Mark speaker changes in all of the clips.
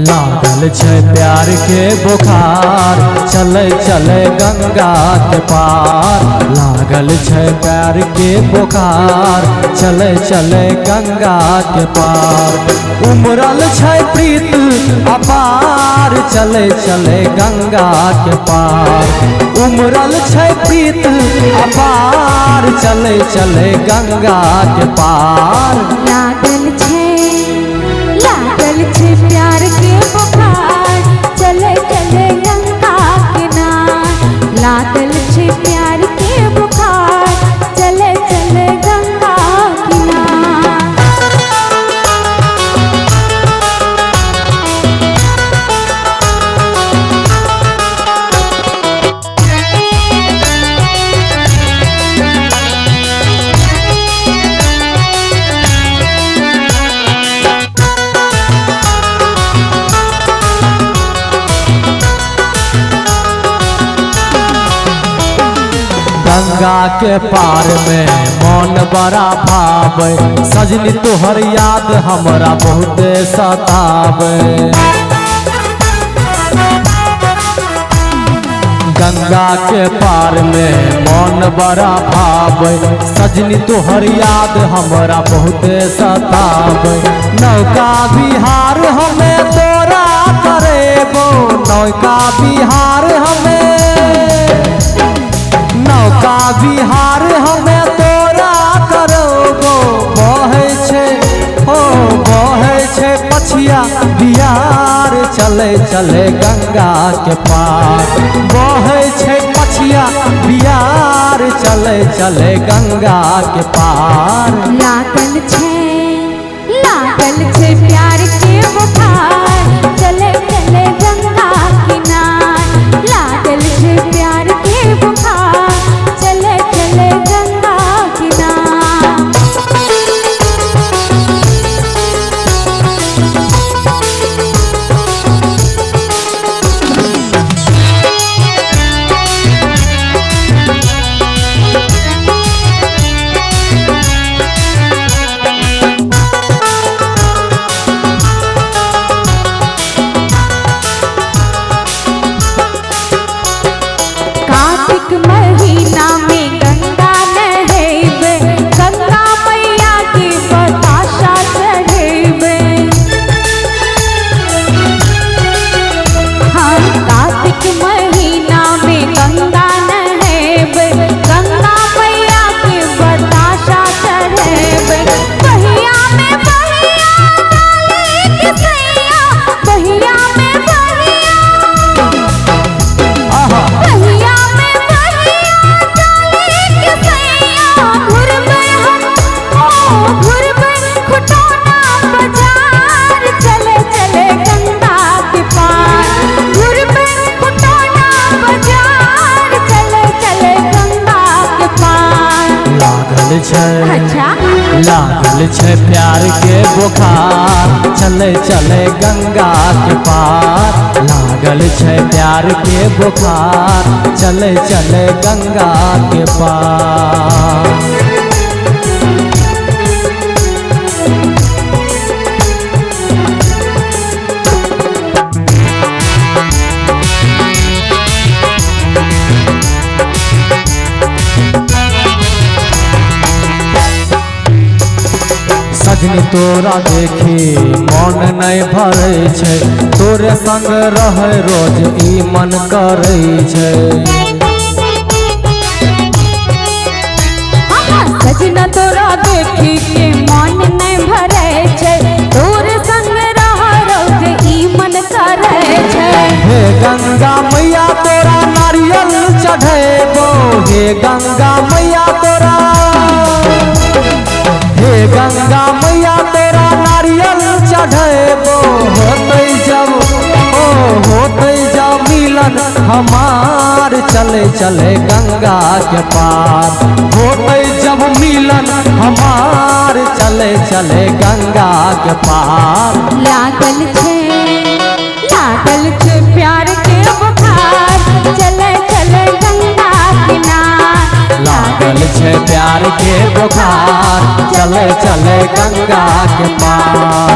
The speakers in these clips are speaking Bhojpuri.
Speaker 1: लागल छै प्यार के बुखार चले चले गंगा के पार। लागल छै प्यार के बुखार चले चले गंगा के पार। उमरल छै प्रीत अपार चले चले गंगा के पार। उमरल छै प्रीत अपार चले चले गंगा के पार।
Speaker 2: लागल छै प्यार के बुखार चले चले गंगा किनार। लागल छै प्यार के बुखार चले चले गंगा किनार।
Speaker 1: गंगा के पार में मन बड़ा भावे सजनी तोहर याद हमरा बहुते सतावे। गंगा के पार में मन बड़ा भावे सजनी तोहर याद हमरा बहुते सतावे। नौका बिहार हमें तोरा करेबो नौका बिहार हमें नौका बिहार हमें तोरा करबो। बहे छै पछिया बिहार चले चले गंगा के पार। बहे छै पछिया बिहार चले चले गंगा के पार।
Speaker 2: लागल छै प्यार के बुखार चले चले गंगा किनार। लागल छै प्यार के बुखार चले चले गंगा किनार। कार्तिक महीना में गंगा नहेबे गंगा मैया के बताशा चढ़ेबे। हाँ कार्तिक महीना में गंगा नहेबे गंगा मैया के बताशा चढ़ेबे। बहिया में बहिया डाले के सैया बहिया में बहिया बहिया
Speaker 1: लागल छै प्यार के बुखार चले चले गंगा के पार। लागल छै प्यार के बुखार चले चले गंगा के पार। सजनी तोरा देखी मन नहीं भरे छै तोरे संग रहे रोज ई मन करे छै।
Speaker 2: सजना तोरा देखी के मन नहीं भरे छै तोरे संग रह रोज ई मन करे छै।
Speaker 1: हे गंगा मैया तोरा नारियल चढ़ेबो हे गंगा मैया तोरा हे गंगा मैया तोरा नारियल चढ़ेबो। होते जब मिलन हमार चले चले गंगा के पार। होते जब मिलन हमार चले चले गंगा के पार।
Speaker 2: लागल छै प्यार के बुखार चले चले गंगा किनार।
Speaker 1: लागल छै प्यार के बुखार चले चले गंगा के पार।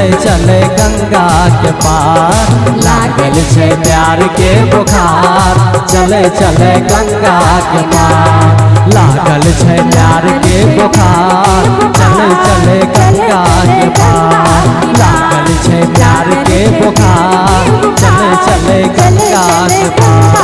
Speaker 1: चले चले गंगा के पार लागल छै प्यार के बुखार चले चले गंगा के पार लागल छै प्यार के बुखार चले चले गंगा के पार लागल छै प्यार के बुखार चले चले गंगा के पार।